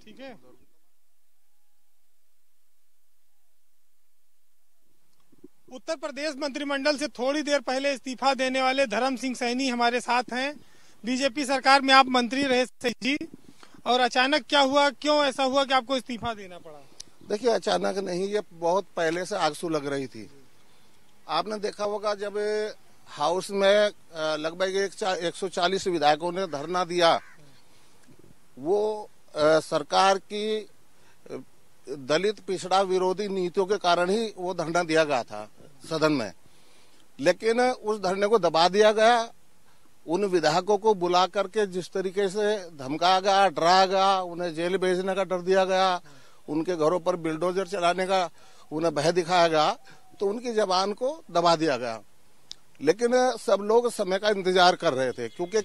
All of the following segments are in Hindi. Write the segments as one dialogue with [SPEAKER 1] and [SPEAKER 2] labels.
[SPEAKER 1] ठीक है। उत्तर प्रदेश मंत्रिमंडल से थोड़ी देर पहले इस्तीफा देने वाले धर्म सिंह सैनी हमारे साथ हैं। बीजेपी सरकार में आप मंत्री रहे जी, और अचानक क्या हुआ, क्यों ऐसा हुआ कि आपको इस्तीफा देना पड़ा?
[SPEAKER 2] देखिए, अचानक नहीं, ये बहुत पहले से आगसू लग रही थी। आपने देखा होगा जब हाउस में लगभग 140 विधायकों ने धरना दिया, वो सरकार की दलित पिछड़ा विरोधी नीतियों के कारण ही वो धरना दिया गया था सदन में। लेकिन उस धरने को दबा दिया गया। उन विधायकों को बुला करके जिस तरीके से धमकाया गया, डराया गया, उन्हें जेल भेजने का डर दिया गया, उनके घरों पर बिल्डोजर चलाने का उन्हें भय दिखाया गया, तो उनकी जबान को दबा दिया गया। लेकिन सब लोग समय का इंतजार कर रहे थे, क्योंकि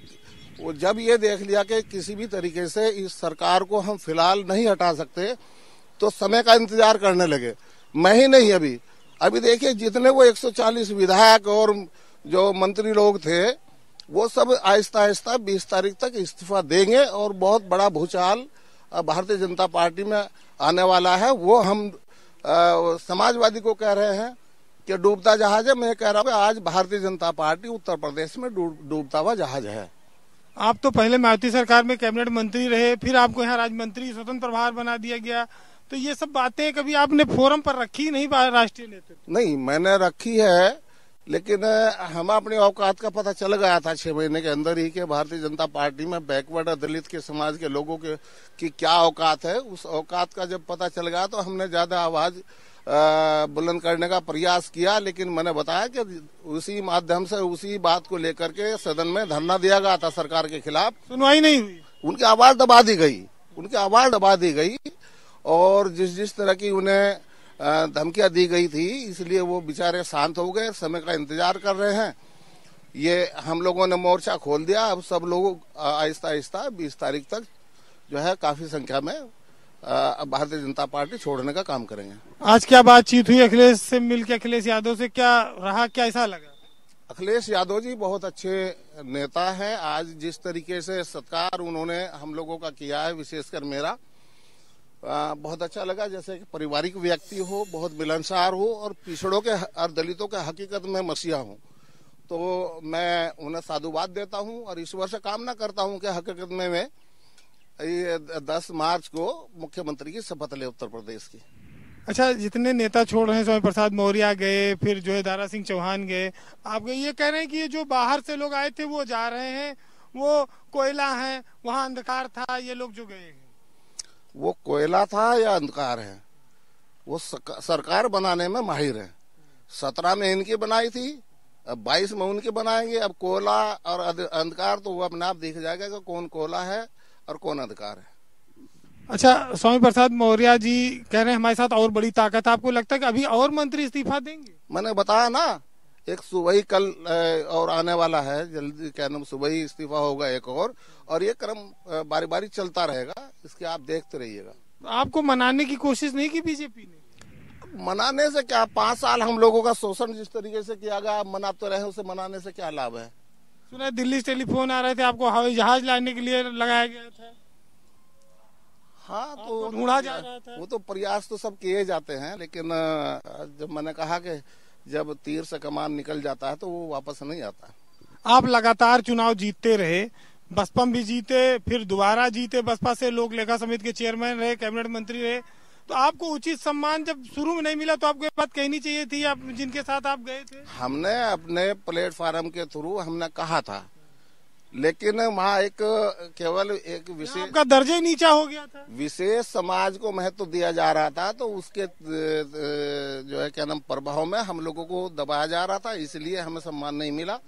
[SPEAKER 2] वो जब ये देख लिया कि किसी भी तरीके से इस सरकार को हम फिलहाल नहीं हटा सकते, तो समय का इंतजार करने लगे। मैं ही नहीं, अभी देखिए जितने वो 140 विधायक और जो मंत्री लोग थे, वो सब आहिस्ता आहिस्ता 20 तारीख तक इस्तीफा देंगे और बहुत बड़ा भूचाल भारतीय जनता पार्टी में आने वाला है। वो हम समाजवादी को कह रहे हैं कि डूबता जहाज है। मैं कह रहा हूँ आज भारतीय जनता पार्टी उत्तर प्रदेश में डूबता हुआ जहाज है।
[SPEAKER 1] आप तो पहले मायावती सरकार में कैबिनेट मंत्री रहे, फिर आपको यहाँ राज्य मंत्री स्वतंत्र प्रभार बना दिया गया, तो ये सब बातें कभी आपने फोरम पर रखी नहीं? राष्ट्रीय नेतृत्व नहीं,
[SPEAKER 2] मैंने रखी है, लेकिन हम अपनी औकात का पता चल गया था 6 महीने के अंदर ही कि भारतीय जनता पार्टी में बैकवर्ड दलित के समाज के लोगों के की क्या औकात है। उस औकात का जब पता चल गया तो हमने ज्यादा आवाज बुलंद करने का प्रयास किया। लेकिन मैंने बताया कि उसी माध्यम से उसी बात को लेकर के सदन में धरना दिया गया था सरकार के खिलाफ।
[SPEAKER 1] सुनवाई नहीं हुई,
[SPEAKER 2] उनकी आवाज दबा दी गई, और जिस तरह की उन्हें धमकियां दी गई थी, इसलिए वो बेचारे शांत हो गए, समय का इंतजार कर रहे हैं। ये हम लोगों ने मोर्चा खोल दिया। अब सब लोग आहिस्ता आहिस्ता 20 तारीख तक जो है काफी संख्या में भारतीय जनता पार्टी छोड़ने का काम करेंगे।
[SPEAKER 1] आज क्या बातचीत हुई अखिलेश से मिलकर? अखिलेश यादव से क्या रहा, क्या ऐसा लगा?
[SPEAKER 2] अखिलेश यादव जी बहुत अच्छे नेता है। आज जिस तरीके से सत्कार उन्होंने हम लोगों का किया है, विशेषकर मेरा, बहुत अच्छा लगा। जैसे कि पारिवारिक व्यक्ति हो, बहुत मिलनसार हो और पिछड़ों के और दलितों के हकीकत में मसीहा हो, तो मैं उन्हें साधुवाद देता हूं और ईश्वर से कामना करता हूं कि हकीकत में मैं 10 मार्च को मुख्यमंत्री की शपथ ले उत्तर प्रदेश की।
[SPEAKER 1] अच्छा, जितने नेता छोड़ रहे हैं, स्वामी प्रसाद मौर्य गए, फिर जो है दारा सिंह चौहान गए, आप ये कह रहे हैं कि ये जो बाहर से लोग आए थे वो जा रहे हैं, वो कोयला है, वहाँ अंधकार था, ये लोग जो गए हैं?
[SPEAKER 2] वो कोयला था या अंधकार है, वो सरकार बनाने में माहिर है। 17 में इनकी बनाई थी, अब 22 में उनकी बनाएंगे। अब कोयला और अंधकार तो वो अपने आप दिख जाएगा कि कौन कोयला है और कौन अंधकार है।
[SPEAKER 1] अच्छा, स्वामी प्रसाद मौर्य जी कह रहे हैं हमारे साथ और बड़ी ताकत है। आपको लगता है कि अभी और मंत्री इस्तीफा देंगे?
[SPEAKER 2] मैंने बताया ना, एक सुबह ही कल और आने वाला है, जल्दी क्या नाम, सुबह ही इस्तीफा होगा एक और ये क्रम बारी बारी चलता रहेगा। इसके आप देखते रहिएगा।
[SPEAKER 1] आपको मनाने की कोशिश नहीं की बीजेपी ने?
[SPEAKER 2] मनाने से क्या, 5 साल हम लोगों का शोषण जिस तरीके से किया गया, आप मनाते रहे, उसे मनाने से क्या लाभ है?
[SPEAKER 1] सुना दिल्ली से टेलीफोन आ रहे थे, आपको हवाई जहाज लाने के लिए लगाया गया था।
[SPEAKER 2] हाँ, तो
[SPEAKER 1] ढूंढा जा रहा था।
[SPEAKER 2] वो तो प्रयास तो सब किए जाते हैं, लेकिन जब मैंने कहा कि जब तीर से कमान निकल जाता है तो वो वापस नहीं आता।
[SPEAKER 1] आप लगातार चुनाव जीतते रहे, बसपा भी जीते, फिर दोबारा जीते, बसपा से लोक लेखा समिति के चेयरमैन रहे, कैबिनेट मंत्री रहे, तो आपको उचित सम्मान जब शुरू में नहीं मिला तो आपको ये बात कहनी चाहिए थी, आप जिनके साथ आप गए थे।
[SPEAKER 2] हमने अपने प्लेटफार्म के थ्रू हमने कहा था, लेकिन वहाँ एक केवल एक विशेष,
[SPEAKER 1] आपका दर्जा ही नीचा हो गया था,
[SPEAKER 2] विशेष समाज को महत्व दिया जा रहा था, तो उसके जो है क्या नाम प्रभाव में हम लोगों को दबाया जा रहा था, इसलिए हमें सम्मान नहीं मिला।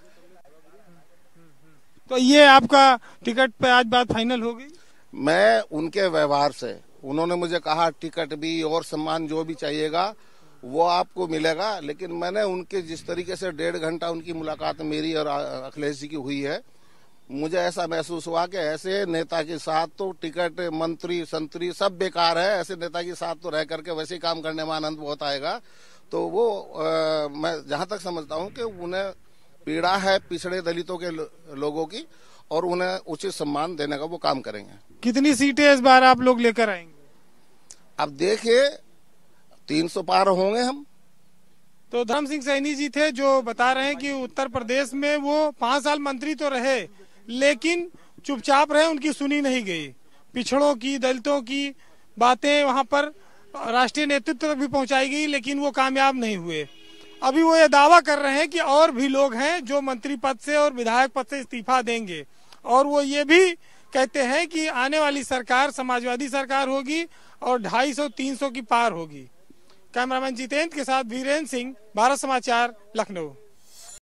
[SPEAKER 1] तो ये आपका टिकट पे आज बात फाइनल हो गई?
[SPEAKER 2] मैं उनके व्यवहार से, उन्होंने मुझे कहा टिकट भी और सम्मान जो भी चाहिएगा वो आपको मिलेगा, लेकिन मैंने उनके जिस तरीके से 1.5 घंटा उनकी मुलाकात मेरी और अखिलेश जी की हुई है, मुझे ऐसा महसूस हुआ कि ऐसे नेता के साथ तो टिकट, मंत्री संतरी सब बेकार है। ऐसे नेता के साथ तो रह करके वैसे काम करने में आनंद बहुत आएगा। तो वो मैं जहां तक समझता हूं कि उन्हें पीड़ा है पिछड़े दलितों के लोगों की, और उन्हें उचित सम्मान देने का वो काम करेंगे।
[SPEAKER 1] कितनी सीटें इस बार आप लोग लेकर आएंगे?
[SPEAKER 2] अब देखिए 300 पार होंगे हम।
[SPEAKER 1] तो धर्म सिंह सैनी जी थे जो बता रहे हैं कि उत्तर प्रदेश में वो 5 साल मंत्री तो रहे लेकिन चुपचाप रहे, उनकी सुनी नहीं गई। पिछड़ों की, दलितों की बातें वहां पर राष्ट्रीय नेतृत्व तक भी पहुंचाई गई लेकिन वो कामयाब नहीं हुए। अभी वो ये दावा कर रहे हैं कि और भी लोग हैं जो मंत्री पद से और विधायक पद से इस्तीफा देंगे और वो ये भी कहते हैं कि आने वाली सरकार समाजवादी सरकार होगी और 250-300 की पार होगी। कैमरामैन जितेंद्र के साथ वीरेंद्र सिंह, भारत समाचार, लखनऊ।